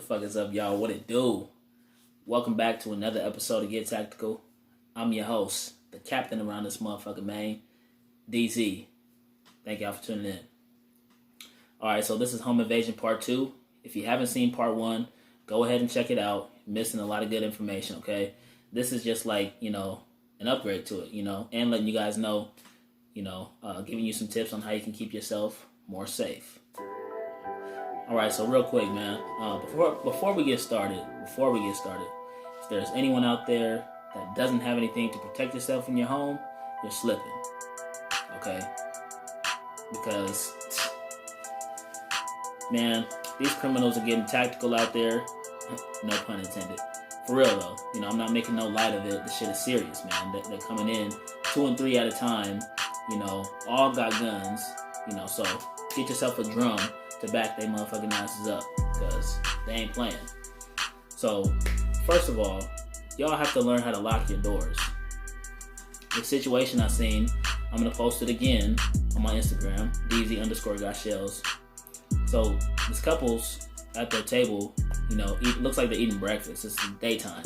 fuck is up, y'all? What it do? Welcome back to another episode of Get Tactical. I'm your host, the captain around this motherfucker, man, DZ. Thank y'all for tuning in. Alright, so this is Home Invasion Part 2. If you haven't seen Part 1, go ahead and check it out. You're missing a lot of good information, okay? This is just like, an upgrade to it, and letting you guys know, giving you some tips on how you can keep yourself more safe. Alright, so real quick, man, before we get started, if there's anyone out there that doesn't have anything to protect yourself in your home, you're slipping, okay? Because, man, these criminals are getting tactical out there, no pun intended. For real, though, I'm not making no light of it. This shit is serious, man. They're coming in 2 and 3 at a time, all got guns, so get yourself a drum to back they motherfucking asses up, because they ain't playing. So, first of all, y'all have to learn how to lock your doors. The situation I seen, I'm going to post it again on my Instagram, DZ_GotShells. So, this couple's at their table, looks like they're eating breakfast. It's daytime.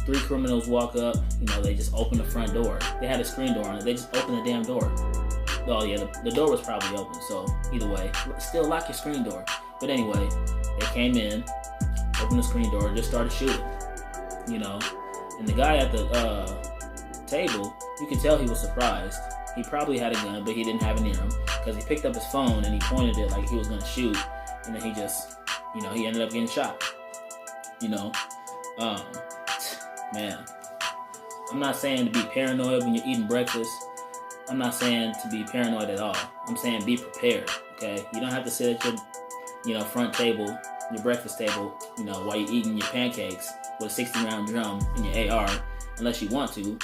3 criminals walk up, they just open the front door. They had a screen door on it. They just open the damn door. Oh yeah, the door was probably open, so either way, still lock your screen door. But anyway, they came in, opened the screen door, just started shooting, And the guy at the table, you could tell he was surprised. He probably had a gun, but he didn't have it near him, because he picked up his phone and he pointed it like he was going to shoot, and then he just, he ended up getting shot. Man, I'm not saying to be paranoid when you're eating breakfast. I'm not saying to be paranoid at all. I'm saying be prepared, okay? You don't have to sit at your, front table, your breakfast table, while you're eating your pancakes with a 60-round drum in your AR, unless you want to,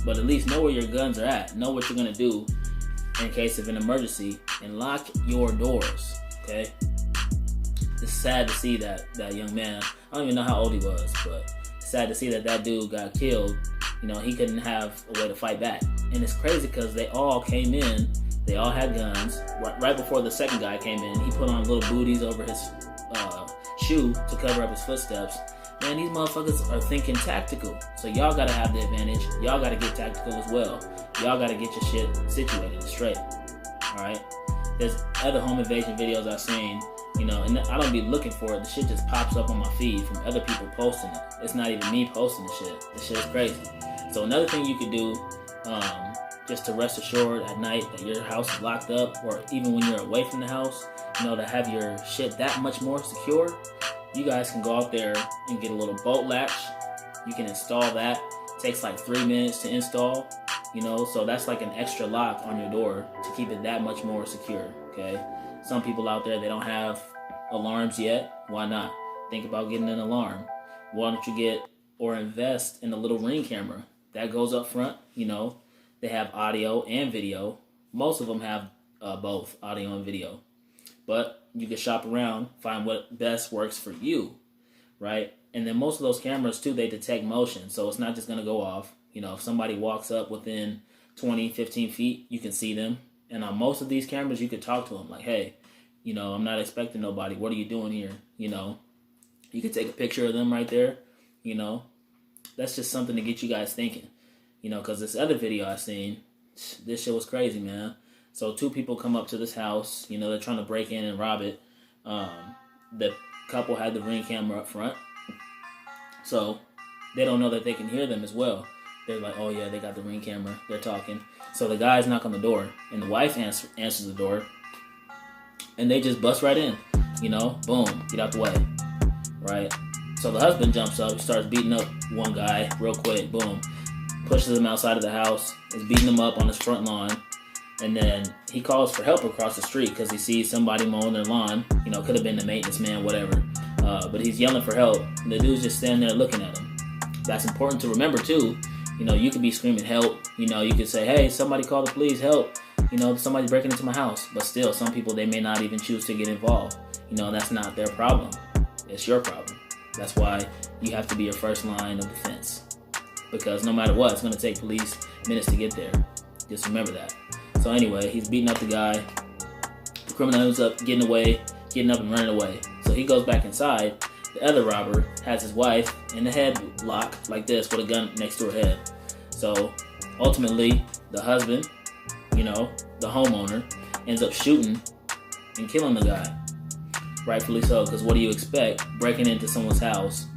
But at least know where your guns are at. Know what you're gonna do in case of an emergency, and lock your doors, okay? It's sad to see that young man. I don't even know how old he was, but it's sad to see that dude got killed. He couldn't have a way to fight back. And it's crazy because they all came in, they all had guns. Right before the second guy came in, he put on little booties over his shoe to cover up his footsteps. Man, these motherfuckers are thinking tactical. So y'all gotta have the advantage. Y'all gotta get tactical as well. Y'all gotta get your shit situated and straight. Alright? There's other home invasion videos I've seen, and I don't be looking for it. The shit just pops up on my feed from other people posting it. It's not even me posting the shit. This shit is crazy. So another thing you could do, just to rest assured at night that your house is locked up, or even when you're away from the house, to have your shit that much more secure, you guys can go out there and get a little bolt latch. You can install that. It takes like 3 minutes to install, so that's like an extra lock on your door to keep it that much more secure, okay? Some people out there, they don't have alarms yet. Why not? Think about getting an alarm. Why don't you get or invest in a little Ring camera that goes up front? They have audio and video. Most of them have both audio and video. But you can shop around, find what best works for you, right? And then most of those cameras, too, they detect motion. So it's not just going to go off. If somebody walks up within 20, 15 feet, you can see them. And on most of these cameras, you could talk to them like, hey, I'm not expecting nobody. What are you doing here? You could take a picture of them right there. That's just something to get you guys thinking. Because this other video I seen, this shit was crazy, man. So 2 people come up to this house, they're trying to break in and rob it. The couple had the Ring camera up front. So they don't know that they can hear them as well. They're like, oh yeah, they got the Ring camera. They're talking. So the guys knock on the door, and the wife answers the door. And they just bust right in. Boom, get out the way. Right? So the husband jumps up, starts beating up one guy real quick. Boom. Pushes him outside of the house, is beating him up on his front lawn, and then he calls for help across the street because he sees somebody mowing their lawn. Could have been the maintenance man, whatever. But he's yelling for help, and the dude's just standing there looking at him. That's important to remember too. You could be screaming help. You could say, hey, somebody call the police, help. Somebody's breaking into my house. But still, some people, they may not even choose to get involved. That's not their problem. It's your problem. That's why you have to be your first line of defense. Because no matter what, it's going to take police minutes to get there. Just remember that. So anyway, he's beating up the guy. The criminal ends up getting up and running away. So he goes back inside, The other robber has his wife in the headlock like this with a gun next to her head. So ultimately, the husband, the homeowner, ends up shooting and killing the guy. Rightfully so, because what do you expect? Breaking into someone's house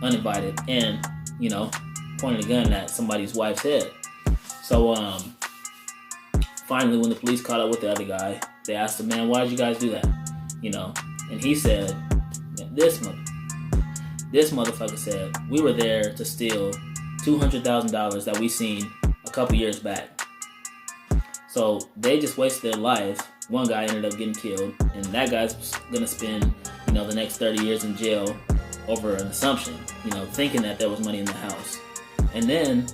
uninvited and, pointing a gun at somebody's wife's head. So, finally, when the police caught up with the other guy, they asked him, man, why did you guys do that? And he said, this motherfucker said, we were there to steal $200,000 that we seen a couple years back. So they just wasted their life. One guy ended up getting killed, and that guy's gonna spend, the next 30 years in jail over an assumption, thinking that there was money in the house. And then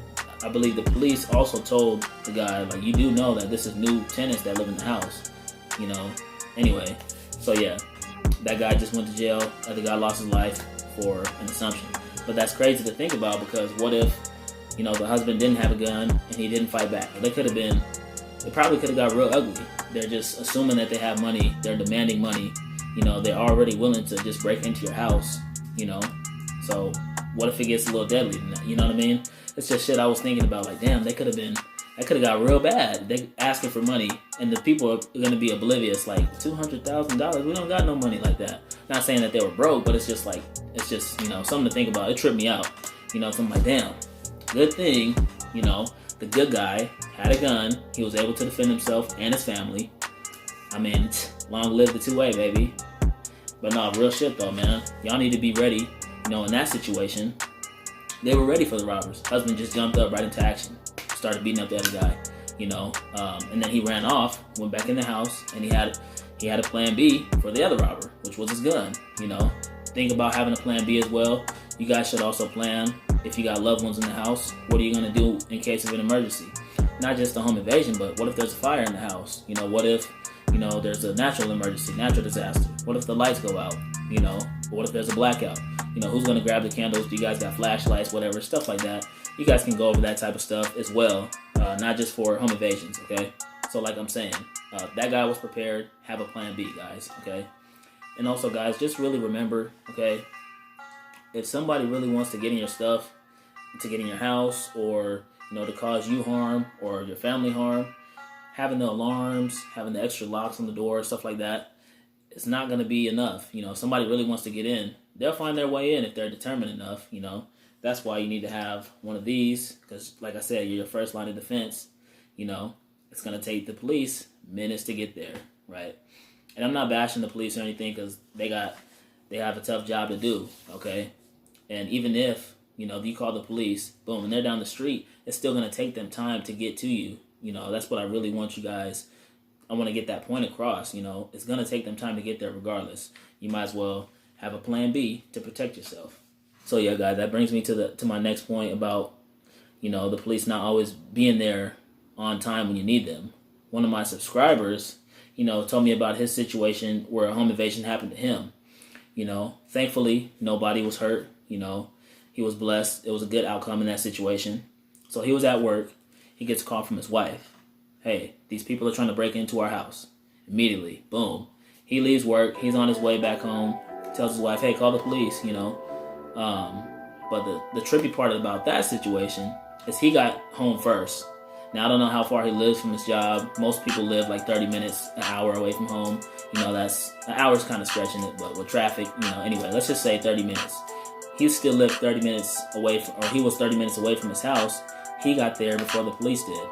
I believe the police also told the guy, like, you do know that this is new tenants that live in the house, Anyway, so yeah, that guy just went to jail. The other guy lost his life for an assumption. But that's crazy to think about, because what if, the husband didn't have a gun and he didn't fight back? It probably could have got real ugly. They're just assuming that they have money. They're demanding money. They're already willing to just break into your house, So what if it gets a little deadly? You know what I mean? It's just shit I was thinking about. Like, damn, that could have got real bad. They asking for money, and the people are going to be oblivious. Like, $200,000? We don't got no money like that. Not saying that they were broke, but it's just something to think about. It tripped me out. So I'm like, damn, good thing, the good guy had a gun. He was able to defend himself and his family. I mean, long live the 2A, baby. But no, real shit though, man. Y'all need to be ready. In that situation, they were ready for the robbers. Husband just jumped up right into action, started beating up the other guy. And then he ran off, went back in the house, and he had a plan B for the other robber, which was his gun. Think about having a plan B as well. You guys should also plan, if you got loved ones in the house, what are you going to do in case of an emergency? Not just a home invasion, but what if there's a fire in the house? What if, there's a natural emergency, natural disaster? What if the lights go out? What if there's a blackout? Who's going to grab the candles? Do you guys got flashlights, whatever, stuff like that? You guys can go over that type of stuff as well, not just for home invasions, okay? So like I'm saying, that guy was prepared. Have a plan B, guys, okay? And also, guys, just really remember, okay, if somebody really wants to get in your stuff, to get in your house, or, to cause you harm or your family harm, having the alarms, having the extra locks on the door, stuff like that, it's not going to be enough. If somebody really wants to get in, they'll find their way in if they're determined enough, That's why you need to have one of these, because, like I said, you're your first line of defense. It's going to take the police minutes to get there, right? And I'm not bashing the police or anything, because they have a tough job to do, okay? And even if, you call the police, boom, and they're down the street, it's still going to take them time to get to you. That's what I really want you guys, I want to get that point across, It's going to take them time to get there regardless. You might as well have a plan B to protect yourself. So yeah, guys, that brings me to my next point about, the police not always being there on time when you need them. One of my subscribers, told me about his situation where a home invasion happened to him. Thankfully, nobody was hurt. He was blessed. It was a good outcome in that situation. So he was at work. He gets a call from his wife. Hey, these people are trying to break into our house. Immediately, boom. He leaves work. He's on his way back home. Tells his wife, hey, call the police, But the trippy part about that situation is he got home first. Now, I don't know how far he lives from his job. Most people live like 30 minutes, an hour away from home. That's an hour's kind of stretching it, but with traffic, anyway, let's just say 30 minutes. He still lived 30 minutes away he was 30 minutes away from his house. He got there before the police did.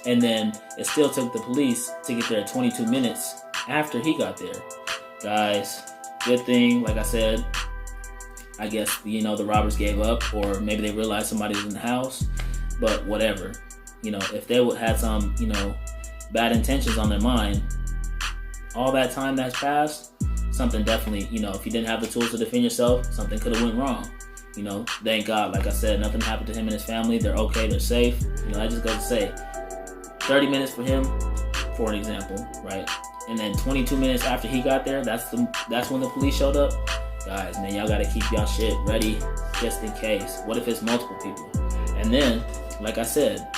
And then it still took the police to get there 22 minutes after he got there. Guys, good thing, like I said, I guess, the robbers gave up, or maybe they realized somebody was in the house, but whatever. If they had some, bad intentions on their mind, all that time that's passed, something definitely, if you didn't have the tools to defend yourself, something could have went wrong. Thank God, like I said, nothing happened to him and his family. They're okay, they're safe. I just got to say, 30 minutes for him, for an example, right? And then 22 minutes after he got there, that's when the police showed up. Guys, man, y'all got to keep y'all shit ready just in case. What if it's multiple people? And then, like I said,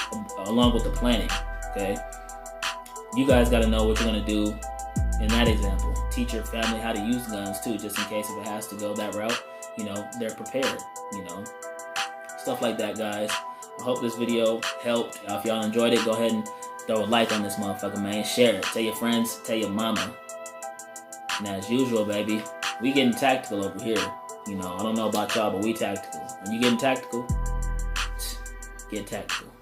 along with the planning, okay? You guys got to know what you're going to do in that example. teach your family how to use guns too, just in case if it has to go that route. You know, they're prepared. You know, stuff like that, guys. I hope this video helped. If y'all enjoyed it, go ahead and throw a like on this motherfucker, man. Share it. Tell your friends. Tell your mama. And as usual, baby, we getting tactical over here. You know, I don't know about y'all, but we tactical. Are you getting tactical? Get tactical.